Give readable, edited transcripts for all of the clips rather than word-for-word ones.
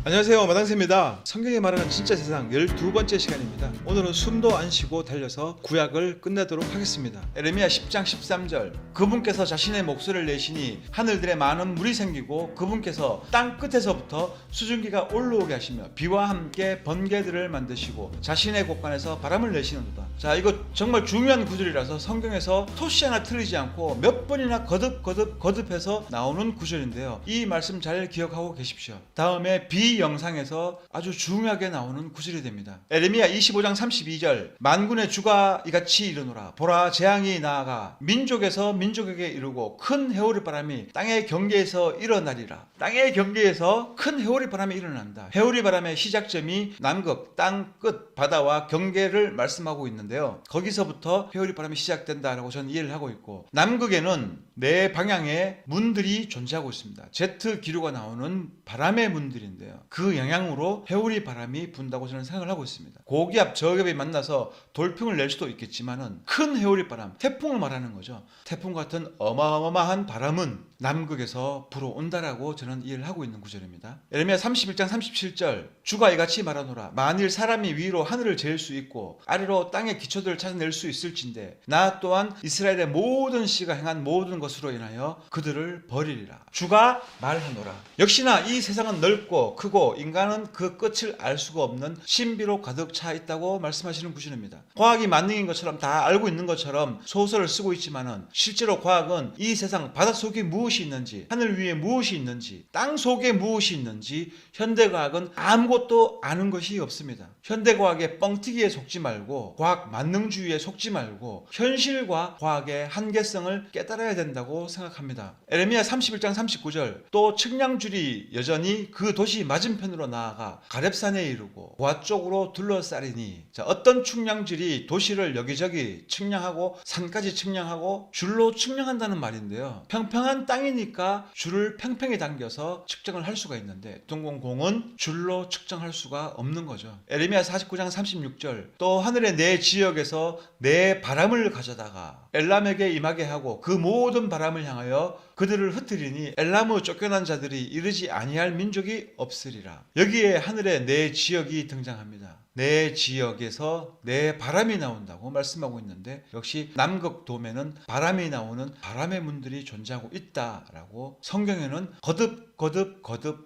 안녕하세요, 마당새입니다. 성경이 말하는 진짜 세상 12번째 시간입니다. 오늘은 숨도 안 쉬고 달려서 구약을 끝내도록 하겠습니다. 에레미야 10장 13절, 그분께서 자신의 목소리를 내시니 하늘들에 많은 물이 생기고 그분께서 땅 끝에서부터 수증기가 올라오게 하시며 비와 함께 번개들을 만드시고 자신의 곳간에서 바람을 내시는도다. 자, 이거 정말 중요한 구절이라서 성경에서 토시 하나 틀리지 않고 몇 번이나 거듭해서 나오는 구절인데요. 이 말씀 잘 기억하고 계십시오. 다음에 영상에서 아주 중요하게 나오는 구절이 됩니다. 에레미야 25장 32절, 만군의 주가 이같이 이르노라. 보라, 재앙이 나아가 민족에서 민족에게 이르고 큰 해오리 바람이 땅의 경계에서 일어나리라. 땅의 경계에서 큰 해오리 바람이 일어난다. 해오리 바람의 시작점이 남극 땅 끝 바다와 경계를 말씀하고 있는데요. 거기서부터 해오리 바람이 시작된다라고 저는 이해를 하고 있고, 남극에는 네 방향의 문들이 존재하고 있습니다. 제트 기류가 나오는 바람의 문들인데요. 그 영향으로 해오리 바람이 분다고 저는 생각을 하고 있습니다. 고기압, 저기압이 만나서 돌풍을 낼 수도 있겠지만은 큰 해오리 바람, 태풍을 말하는 거죠. 태풍 같은 어마어마한 바람은 남극에서 불어온다라고 저는 이해를 하고 있는 구절입니다. 에레미야 31장 37절, 주가 이같이 말하노라. 만일 사람이 위로 하늘을 재일 수 있고 아래로 땅의 기초들을 찾아낼 수 있을진데 나 또한 이스라엘의 모든 씨가 행한 모든 것으로 인하여 그들을 버리리라. 주가 말하노라. 역시나 이 세상은 넓고 크고 인간은 그 끝을 알 수가 없는 신비로 가득 차 있다고 말씀하시는 구절입니다. 과학이 만능인 것처럼 다 알고 있는 것처럼 소설을 쓰고 있지만은 실제로 과학은 이 세상 바닷속에 무엇이 있는지, 하늘 위에 무엇이 있는지, 땅 속에 무엇이 있는지 현대과학은 아무것도 아는 것이 없습니다. 현대과학의 뻥튀기에 속지 말고 과학 만능주의에 속지 말고 현실과 과학의 한계성을 깨달아야 된다고 생각합니다. 에레미야 31장 39절, 또 측량줄이 여전히 그 도시 맞은편으로 나아가 가렙산에 이르고 고아 쪽으로 둘러싸리니. 자, 어떤 측량줄이 도시를 여기저기 측량하고 산까지 측량하고 줄로 측량한다는 말인데요. 평평한 땅이니까 줄을 팽팽히 당겨서 측정을 할 수가 있는데 동공공은 줄로 측정할 수가 없는 거죠. 에레미야 49장 36절, 또 하늘의 네 지역에서 네 바람을 가져다가 엘람에게 임하게 하고 그 모든 바람을 향하여 그들을 흩트리니 엘람의 쫓겨난 자들이 이르지 아니할 민족이 없으리라. 여기에 하늘의 네 지역이 등장합니다. 내 지역에서 내 바람이 나온다고 말씀하고 있는데, 역시 남극 도면은 바람이 나오는 바람의 문들이 존재하고 있다라고 성경에는 거듭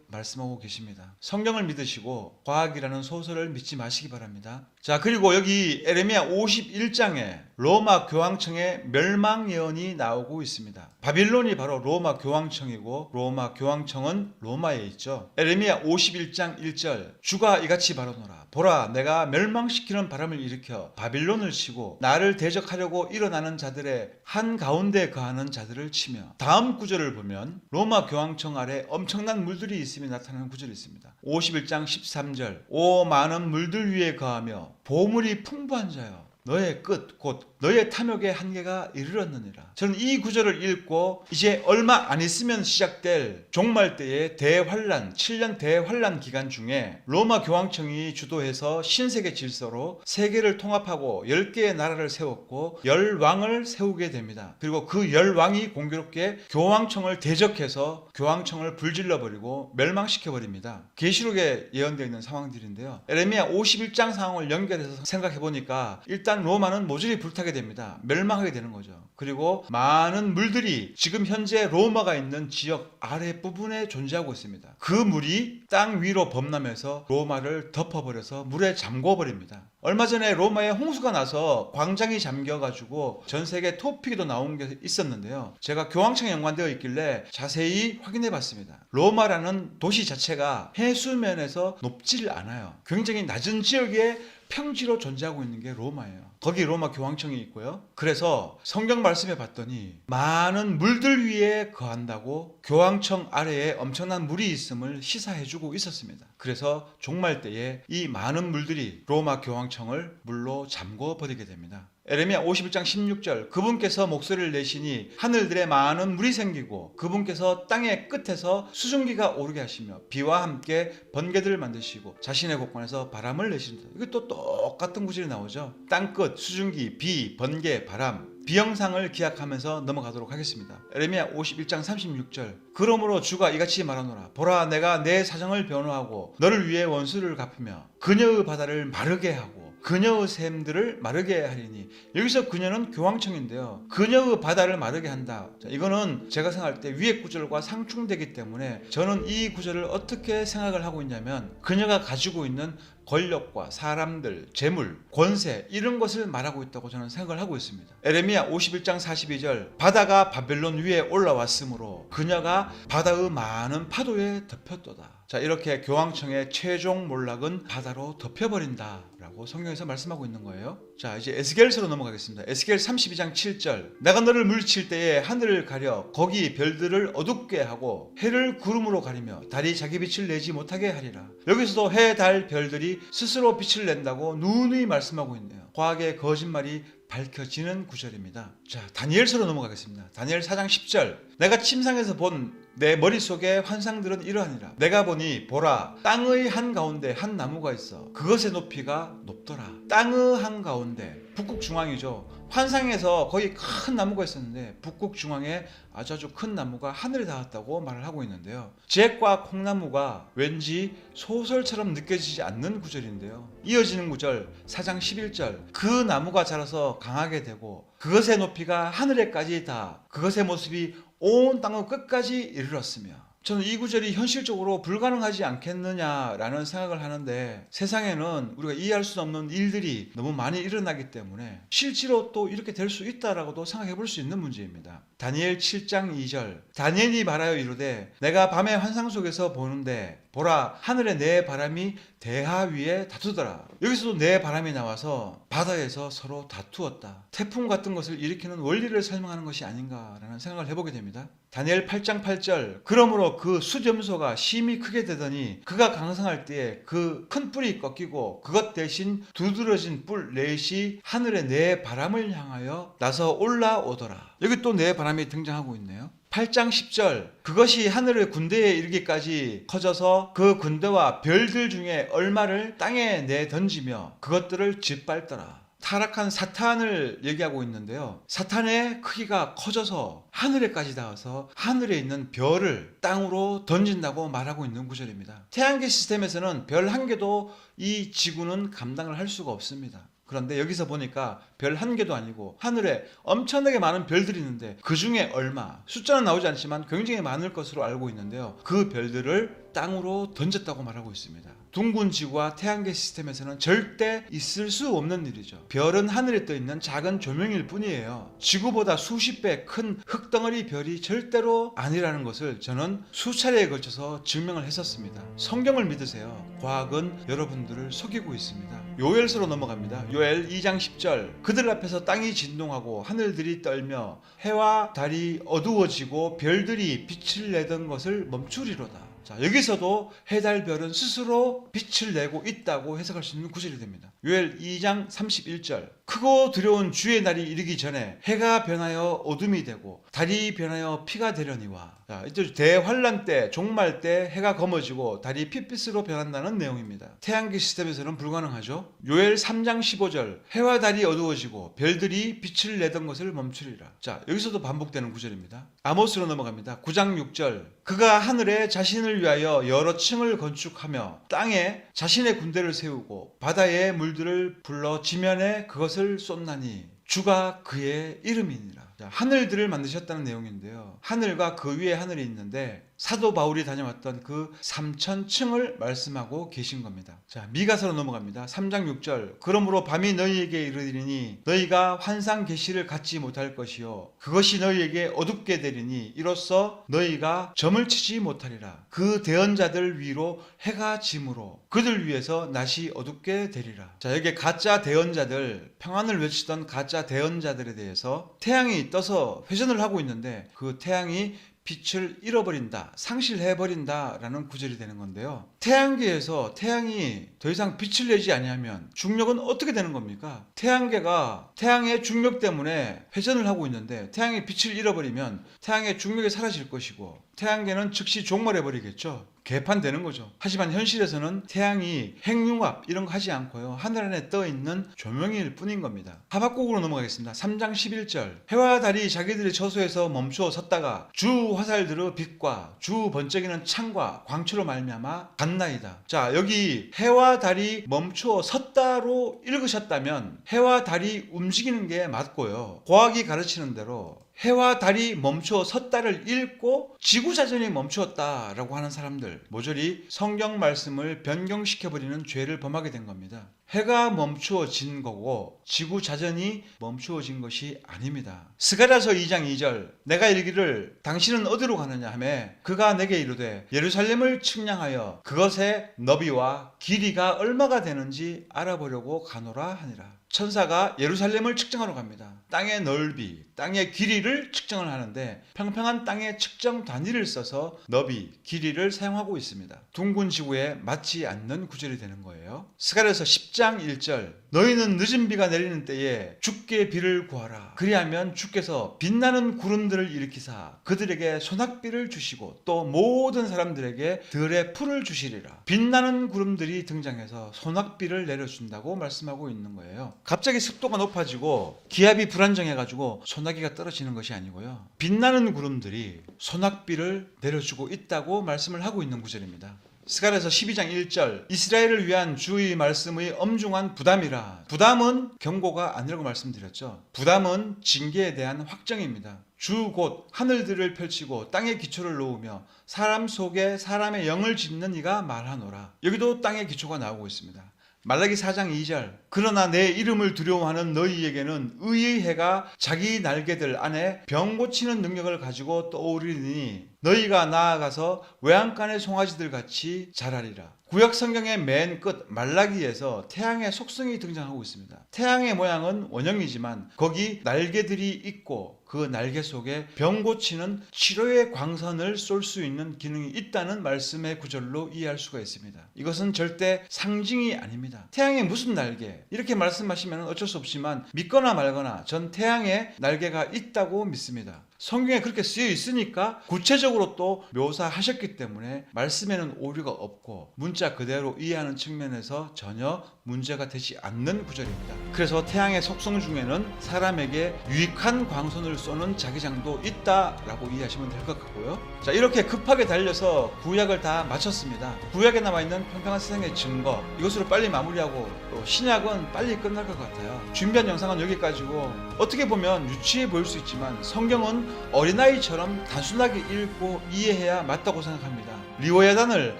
말씀하고 계십니다. 성경을 믿으시고 과학이라는 소설을 믿지 마시기 바랍니다. 자, 그리고 여기 에레미야 51장에 로마 교황청의 멸망 예언이 나오고 있습니다. 바빌론이 바로 로마 교황청이고 로마 교황청은 로마에 있죠. 에레미야 51장 1절, 주가 이같이 말하노라. 보라, 내가 멸망시키는 바람을 일으켜 바빌론을 치고 나를 대적하려고 일어나는 자들의 한가운데 거하는 자들을 치며. 다음 구절을 보면 로마 교황청 아래 엄청난 물들이 있음이 나타나는 구절이 있습니다. 51장 13절, 오 많은 물들 위에 거하며 보물이 풍부한 자여, 너의 끝 곧 너의 탐욕의 한계가 이르렀느니라. 저는 이 구절을 읽고 이제 얼마 안 있으면 시작될 종말 때의 대환란, 7년 대환란 기간 중에 로마 교황청이 주도해서 신세계 질서로 세계를 통합하고 10개의 나라를 세웠고 10왕을 세우게 됩니다. 그리고 그 10왕이 공교롭게 교황청을 대적해서 교황청을 불질러버리고 멸망시켜버립니다. 계시록에 예언되어 있는 상황들인데요. 에레미야 51장 상황을 연결해서 생각해보니까 일단 로마는 모조리 불타게 됩니다. 멸망하게 되는 거죠. 그리고 많은 물들이 지금 현재 로마가 있는 지역 아랫부분에 존재하고 있습니다. 그 물이 땅 위로 범람해서 로마를 덮어버려서 물에 잠궈버립니다. 얼마 전에 로마에 홍수가 나서 광장이 잠겨가지고 전 세계 토픽에도 나온 게 있었는데요. 제가 교황청에 연관되어 있길래 자세히 확인해 봤습니다. 로마라는 도시 자체가 해수면에서 높지를 않아요. 굉장히 낮은 지역에 평지로 존재하고 있는 게 로마예요. 거기 로마 교황청이 있고요. 그래서 성경 말씀에 봤더니 많은 물들 위에 거한다고 교황청 아래에 엄청난 물이 있음을 시사해주고 있었습니다. 그래서 종말 때에 이 많은 물들이 로마 교황청을 물로 잠궈 버리게 됩니다. 에레미야 51장 16절, 그분께서 목소리를 내시니 하늘들에 많은 물이 생기고 그분께서 땅의 끝에서 수증기가 오르게 하시며 비와 함께 번개들을 만드시고 자신의 곳간에서 바람을 내신다. 이게 또 똑같은 구절이 나오죠. 땅끝, 수증기, 비, 번개, 바람. 비영상을 기약하면서 넘어가도록 하겠습니다. 에레미야 51장 36절. 그러므로 주가 이같이 말하노라. 보라, 내가 내 사정을 변호하고 너를 위해 원수를 갚으며 그녀의 바다를 마르게 하고 그녀의 샘들을 마르게 하리니. 여기서 그녀는 교황청인데요. 그녀의 바다를 마르게 한다. 자, 이거는 제가 생각할 때 위의 구절과 상충되기 때문에 저는 이 구절을 어떻게 생각을 하고 있냐면, 그녀가 가지고 있는 권력과 사람들, 재물, 권세, 이런 것을 말하고 있다고 저는 생각을 하고 있습니다. 에레미야 51장 42절. 바다가 바벨론 위에 올라왔으므로 그녀가 바다의 많은 파도에 덮였도다. 자, 이렇게 교황청의 최종 몰락은 바다로 덮여버린다 라고 성경에서 말씀하고 있는 거예요. 자, 이제 에스겔서로 넘어가겠습니다. 에스겔 32장 7절. 내가 너를 물리칠 때에 하늘을 가려 거기 별들을 어둡게 하고 해를 구름으로 가리며 달이 자기 빛을 내지 못하게 하리라. 여기서도 해, 달, 별들이 스스로 빛을 낸다고 누누이 말씀하고 있네요. 과학의 거짓말이 밝혀지는 구절입니다. 자, 다니엘서로 넘어가겠습니다. 다니엘 4장 10절. 내가 침상에서 본 내 머릿속의 환상들은 이러하니라. 내가 보니 보라, 땅의 한가운데 한 나무가 있어. 그것의 높이가 높더라. 땅의 한가운데, 북극 중앙이죠. 환상에서 거기 큰 나무가 있었는데 북극 중앙에 아주 큰 나무가 하늘에 닿았다고 말을 하고 있는데요. 잭과 콩나무가 왠지 소설처럼 느껴지지 않는 구절인데요. 이어지는 구절 4장 11절. 그 나무가 자라서 강하게 되고 그것의 높이가 하늘에까지 닿아 그것의 모습이 온 땅의 끝까지 이르렀으며. 저는 이 구절이 현실적으로 불가능하지 않겠느냐라는 생각을 하는데, 세상에는 우리가 이해할 수 없는 일들이 너무 많이 일어나기 때문에 실제로 또 이렇게 될 수 있다라고도 생각해 볼 수 있는 문제입니다. 다니엘 7장 2절. 다니엘이 말하여 이르되 내가 밤에 환상 속에서 보는데 보라, 하늘에 내 바람이 대하 위에 다투더라. 여기서도 내 바람이 나와서 바다에서 서로 다투었다. 태풍 같은 것을 일으키는 원리를 설명하는 것이 아닌가라는 생각을 해보게 됩니다. 다니엘 8장 8절. 그러므로 그 수점소가 심히 크게 되더니 그가 강성할 때에 그 큰 뿔이 꺾이고 그것 대신 두드러진 뿔 넷이 하늘에 내 바람을 향하여 나서 올라오더라. 여기 또 내 바람이 등장하고 있네요. 8장 10절. 그것이 하늘의 군대에 이르기까지 커져서 그 군대와 별들 중에 얼마를 땅에 내던지며 그것들을 짓밟더라. 타락한 사탄을 얘기하고 있는데요. 사탄의 크기가 커져서 하늘에까지 닿아서 하늘에 있는 별을 땅으로 던진다고 말하고 있는 구절입니다. 태양계 시스템에서는 별 한 개도 이 지구는 감당을 할 수가 없습니다. 그런데 여기서 보니까 별 한 개도 아니고 하늘에 엄청나게 많은 별들이 있는데 그 중에 얼마, 숫자는 나오지 않지만 굉장히 많을 것으로 알고 있는데요. 그 별들을 땅으로 던졌다고 말하고 있습니다. 둥근 지구와 태양계 시스템에서는 절대 있을 수 없는 일이죠. 별은 하늘에 떠 있는 작은 조명일 뿐이에요. 지구보다 수십 배 큰 흙덩어리 별이 절대로 아니라는 것을 저는 수차례에 걸쳐서 증명을 했었습니다. 성경을 믿으세요. 과학은 여러분들을 속이고 있습니다. 요엘서로 넘어갑니다. 요엘 2장 10절. 그들 앞에서 땅이 진동하고 하늘들이 떨며 해와 달이 어두워지고 별들이 빛을 내던 것을 멈추리로다. 자, 여기서도 해, 달, 별은 스스로 빛을 내고 있다고 해석할 수 있는 구절이 됩니다. 요엘 2장 31절. 크고 두려운 주의 날이 이르기 전에 해가 변하여 어둠이 되고 달이 변하여 피가 되려니와. 자, 이제 대환란 때, 종말 때 해가 검어지고 달이 핏빛으로 변한다는 내용입니다. 태양계 시스템에서는 불가능하죠. 요엘 3장 15절. 해와 달이 어두워지고 별들이 빛을 내던 것을 멈추리라. 자, 여기서도 반복되는 구절입니다. 아모스로 넘어갑니다. 9장 6절. 그가 하늘에 자신을 위하여 여러 층을 건축하며 땅에 자신의 군대를 세우고 바다의 물들을 불러 지면에 그것을 쏟나니 주가 그의 이름이니라. 자, 하늘들을 만드셨다는 내용인데요. 하늘과 그 위에 하늘이 있는데 사도 바울이 다녀왔던 그 3000층을 말씀하고 계신 겁니다. 자, 미가서로 넘어갑니다. 3장 6절. 그러므로 밤이 너희에게 이르리니 너희가 환상 계시를 갖지 못할 것이요 그것이 너희에게 어둡게 되리니 이로써 너희가 점을 치지 못하리라. 그 대언자들 위로 해가 지므로 그들 위에서 낮이 어둡게 되리라. 자, 여기 가짜 대언자들, 평안을 외치던 가짜 대언자들에 대해서 태양이 떠서 회전을 하고 있는데 그 태양이 빛을 잃어버린다, 상실해버린다 라는 구절이 되는 건데요. 태양계에서 태양이 더 이상 빛을 내지 아니하면 중력은 어떻게 되는 겁니까? 태양계가 태양의 중력 때문에 회전을 하고 있는데 태양이 빛을 잃어버리면 태양의 중력이 사라질 것이고 태양계는 즉시 종말해버리겠죠. 개판되는 거죠. 하지만 현실에서는 태양이 핵융합 이런 거 하지 않고요. 하늘 안에 떠 있는 조명일 뿐인 겁니다. 하박국으로 넘어가겠습니다. 3장 11절. 해와 달이 자기들의 처소에서 멈추어 섰다가 주 화살들의 빛과 주 번쩍이는 창과 광초로 말미암아 갔나이다. 자, 여기 해와 달이 멈추어 섰다로 읽으셨다면 해와 달이 움직이는 게 맞고요. 과학이 가르치는 대로 해와 달이 멈추어 섰다를 읽고 지구자전이 멈추었다라고 하는 사람들, 모조리 성경 말씀을 변경시켜버리는 죄를 범하게 된 겁니다. 해가 멈추어진 거고 지구자전이 멈추어진 것이 아닙니다. 스가랴서 2장 2절. 내가 이르기를 당신은 어디로 가느냐 하며 그가 내게 이르되 예루살렘을 측량하여 그것의 너비와 길이가 얼마가 되는지 알아보려고 가노라 하니라. 천사가 예루살렘을 측정하러 갑니다. 땅의 넓이, 땅의 길이를 측정을 하는데 평평한 땅의 측정 단위를 써서 너비, 길이를 사용하고 있습니다. 둥근 지구에 맞지 않는 구절이 되는 거예요. 스가랴서 10장 1절. 너희는 늦은 비가 내리는 때에 주께 비를 구하라. 그리하면 주께서 빛나는 구름들을 일으키사 그들에게 소낙비를 주시고 또 모든 사람들에게 들의 풀을 주시리라. 빛나는 구름들이 등장해서 소낙비를 내려준다고 말씀하고 있는 거예요. 갑자기 습도가 높아지고 기압이 불안정해가지고 소나기가 떨어지는 것이 아니고요. 빛나는 구름들이 소낙비를 내려주고 있다고 말씀을 하고 있는 구절입니다. 스가랴서 12장 1절. 이스라엘을 위한 주의 말씀의 엄중한 부담이라. 부담은 경고가 아니라고 말씀드렸죠. 부담은 징계에 대한 확정입니다. 주 곧 하늘들을 펼치고 땅에 기초를 놓으며 사람 속에 사람의 영을 짓는 이가 말하노라. 여기도 땅의 기초가 나오고 있습니다. 말라기 4장 2절. 그러나 내 이름을 두려워하는 너희에게는 의의 해가 자기 날개들 안에 병 고치는 능력을 가지고 떠오르니 너희가 나아가서 외양간의 송아지들 같이 자라리라. 구약 성경의 맨 끝 말라기에서 태양의 속성이 등장하고 있습니다. 태양의 모양은 원형이지만 거기 날개들이 있고 그 날개 속에 병 고치는 치료의 광선을 쏠 수 있는 기능이 있다는 말씀의 구절로 이해할 수가 있습니다. 이것은 절대 상징이 아닙니다. 태양의 무슨 날개? 이렇게 말씀하시면 어쩔 수 없지만 믿거나 말거나 전 태양의 날개가 있다고 믿습니다. 성경에 그렇게 쓰여 있으니까 구체적으로 또 묘사하셨기 때문에 말씀에는 오류가 없고 문자 그대로 이해하는 측면에서 전혀 문제가 되지 않는 구절입니다. 그래서 태양의 속성 중에는 사람에게 유익한 광선을 쏘는 자기장도 있다라고 이해하시면 될 것 같고요. 자, 이렇게 급하게 달려서 구약을 다 마쳤습니다. 구약에 남아있는 평평한 세상의 증거, 이것으로 빨리 마무리하고 또 신약은 빨리 끝날 것 같아요. 준비한 영상은 여기까지고 어떻게 보면 유치해 보일 수 있지만 성경은 어린아이처럼 단순하게 읽고 이해해야 맞다고 생각합니다. 리오야단을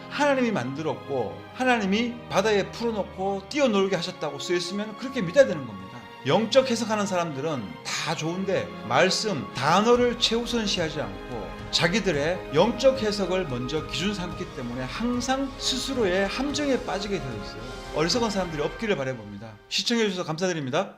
하나님이 만들었고 하나님이 바다에 풀어놓고 뛰어놀게 하셨다고 쓰였으면 그렇게 믿어야 되는 겁니다. 영적 해석하는 사람들은 다 좋은데 말씀, 단어를 최우선시하지 않고 자기들의 영적 해석을 먼저 기준 삼기 때문에 항상 스스로의 함정에 빠지게 되어 있어요. 어리석은 사람들이 없기를 바라봅니다. 시청해주셔서 감사드립니다.